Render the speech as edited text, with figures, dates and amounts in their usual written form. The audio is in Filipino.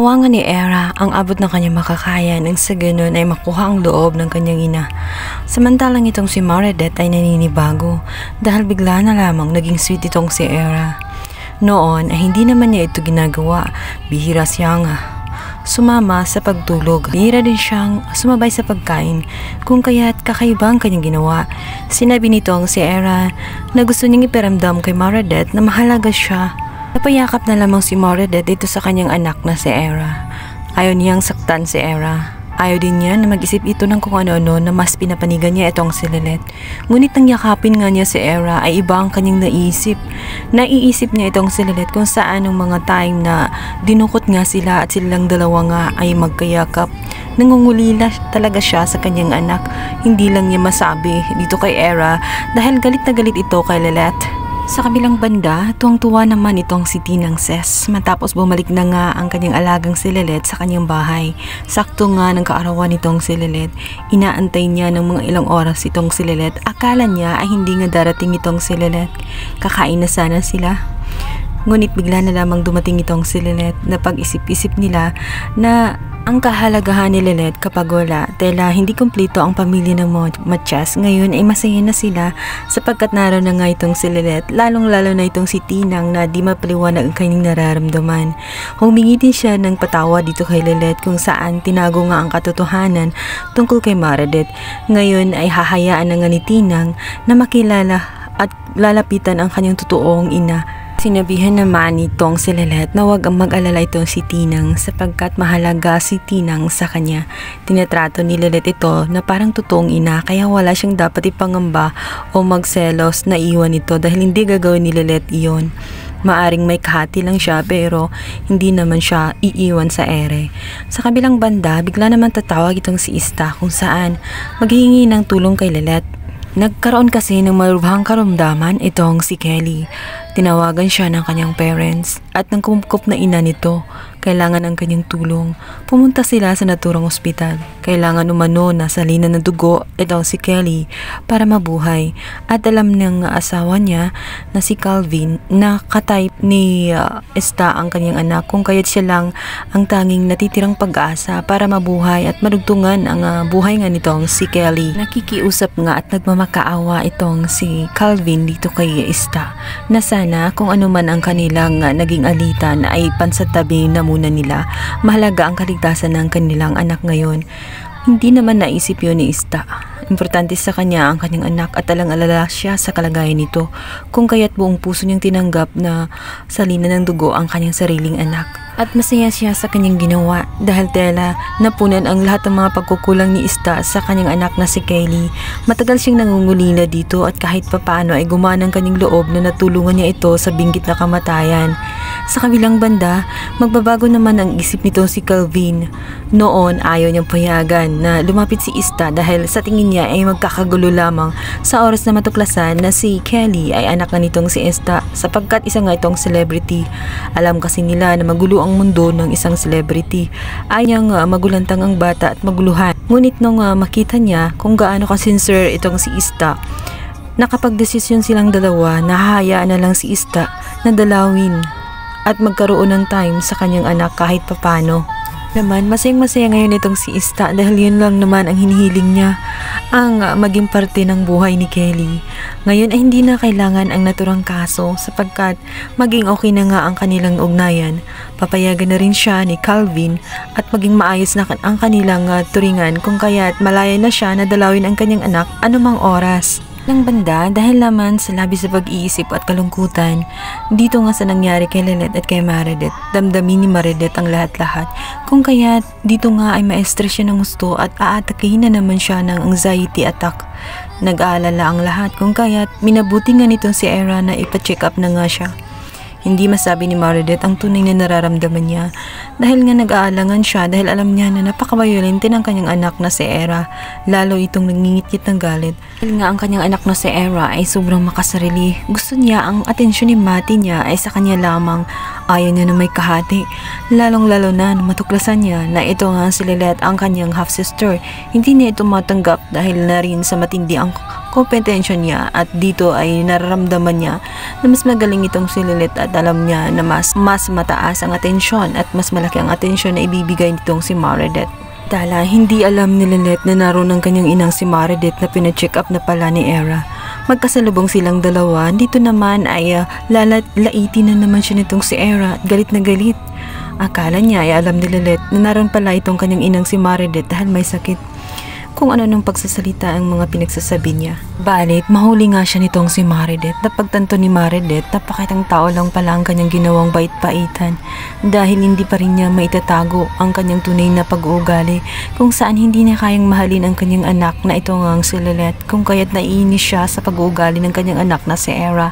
Ginawa nga ni Era ang abot ng kanyang makakaya nang sa ganun ay makuha ang loob ng kanyang ina. Samantalang itong si Meredith ay naninibago dahil bigla na lamang naging sweet itong si Era. Noon ay hindi naman niya ito ginagawa, bihira siyang sumama sa pagtulog. Bihira din siyang sumabay sa pagkain kung kaya't kakaiba ang kanyang ginawa. Sinabi nitong si Era na gusto niyang iparamdam kay Meredith na mahalaga siya. Napayakap na lamang si Meredith dito sa kanyang anak na si Era. Ayaw niyang saktan si Era. Ayaw din niya na mag-isip ito ng kung ano-ano na mas pinapanigan niya itong si Lilith. Ngunit nang yakapin nga niya si Era ay iba ang kanyang naisip. Naiisip niya itong si Lilith kung saan ang mga time na dinukot nga sila at silang dalawa nga ay magkayakap. Nangungulila talaga siya sa kanyang anak. Hindi lang niya masabi dito kay Era dahil galit na galit ito kay Lilith. Sa kabilang banda, tuwang-tuwa naman itong si Tinang Ses matapos bumalik na nga ang kanyang alagang si Lilith sa kanyang bahay. Sakto nga ng kaarawan nitong si Lilith. Inaantay niya ng mga ilang oras itong si Lilith. Akala niya ay hindi nga darating itong si Lilith. Kakain na sana sila. Ngunit bigla na lamang dumating itong si Lilith na pag-isip-isip nila na ang kahalagahan ni Lilith kapag wala, tela hindi kumpleto ang pamilya ng Matias. Ngayon ay masaya na sila sapagkat naroon na nga itong si Lilith, lalong-lalo na itong si Tinang na di mapaliwanag ang kanyang nararamdaman. Humingi din siya ng patawa dito kay Lilith kung saan tinago nga ang katotohanan tungkol kay Meredith. Ngayon ay hahayaan na nga ni Tinang na makilala at lalapitan ang kanyang totoong ina. Sinabihan naman nitong si Lilith na huwag ang mag-alala itong si Tinang sapagkat mahalaga si Tinang sa kanya. Tinatrato ni Lilith ito na parang totoong ina kaya wala siyang dapat ipangamba o magselos na iwan ito dahil hindi gagawin ni Lilith iyon. Maaring may kahati lang siya pero hindi naman siya iiwan sa ere. Sa kabilang banda, bigla naman tatawag itong si Ista kung saan maghihingi ng tulong kay Lilith. Nagkaroon kasi ng malubhang karamdaman itong si Kelly. Tinawagan siya ng kanyang parents at ng kumkup na ina nito. Kailangan ang kanyang tulong. Pumunta sila sa naturang ospital. Kailangan umano na salinan ng dugo itong si Kelly para mabuhay. At alam ng asawa niya na si Calvin na katype ni Esta ang kanyang anak kung kaya't siya lang ang tanging natitirang pag-asa para mabuhay at madugtungan ang buhay nga nitong si Kelly. Nakikiusap nga at nagmamakaawa itong si Calvin dito kay Esta na sana kung ano man ang kanilang naging alitan ay pansatabi na muna nila. Mahalaga ang kaligtasan ng kanilang anak ngayon. Hindi naman naisip yun ni Ista. Importante sa kanya ang kanyang anak at alang-alala siya sa kalagayan nito kung kaya't buong puso niyang tinanggap na salinan ng dugo ang kanyang sariling anak. At masaya siya sa kanyang ginawa dahil tela napunan ang lahat ng mga pagkukulang ni Ista sa kanyang anak na si Kelly. Matagal siyang nangungulila dito at kahit papaano ay gumana ang kanyang loob na natulungan niya ito sa binggit na kamatayan. Sa kabilang banda, magbabago naman ang isip nito si Calvin. Noon ayaw niyang payagan na lumapit si Ista dahil sa tingin niya ay magkakagulo lamang sa oras na matuklasan na si Kelly ay anak na nitong si Ista sapagkat isa nga itong celebrity. Alam kasi nila na magulo ang mundo ng isang celebrity. Ayaw niyang magulantang ang bata at maguluhan. Ngunit nung makita niya kung gaano ka-sincere itong si Ista, nakapagdesisyon silang dalawa na hahayaan na lang si Ista na dalawin at magkaroon ng time sa kanyang anak kahit papano. Naman, masayang-masaya ngayon itong si Ista dahil yun lang naman ang hinihiling niya, ang maging parte ng buhay ni Kelly. Ngayon ay hindi na kailangan ang naturang kaso sapagkat maging okay na nga ang kanilang ugnayan. Papayagan na rin siya ni Calvin at maging maayos na ang kanilang turingan kung kaya't malaya na siya na dalawin ang kanyang anak anumang oras. Ng banda, dahil naman sa labis sa pag-iisip at kalungkutan, dito nga sa nangyari kay Lilith at kay Meredith, damdamin ni Meredith ang lahat-lahat. Kung kaya dito nga ay ma-stress siya ng gusto at aatakihin na naman siya ng anxiety attack. Nag-aalala ang lahat kung kaya minabuti nga nitong si Era na ipa-check up na nga siya. Hindi masabi ni Meredith ang tunay na nararamdaman niya dahil nga nag-aalangan siya dahil alam niya na napaka-violente ng kanyang anak na si Era, lalo itong nangingit-ngit ng galit. Dahil nga ang kanyang anak na si Era ay sobrang makasarili. Gusto niya ang atensyon ni Mati niya ay sa kanya lamang Ayaw niya na may kahati, lalong-lalo na matuklasan niya na ito nga si Lilette ang kanyang half-sister. Hindi niya ito matanggap dahil na rin sa matindi ang kompetensya niya at dito ay nararamdaman niya na mas magaling itong si Lilette at alam niya na mas mataas ang atensyon at mas malaki ang atensyon na ibibigay nitong si Meredith. Tala, hindi alam ni Lilette na naroon ang kanyang inang si Meredith na pina-check up na pala ni Era. Magkasalubong silang dalawa, dito naman ay laitin na naman siya nitong si Era at galit na galit. Akala niya ay alam ni Lilette na naroon pala itong kanyang inang si Meredith dahil may sakit. Kung ano nung pagsasalita ang mga pinagsasabi niya. Balit, mahuli nga siya nitong si Meredith. Napagtanto ni Meredith, napakitang tao lang pala ang kanyang ginawang bait-baitan dahil hindi pa rin niya maitatago ang kanyang tunay na pag-uugali kung saan hindi niya kayang mahalin ang kanyang anak na ito ngang si Lilette kung kaya't naiinis siya sa pag-uugali ng kanyang anak na si Era.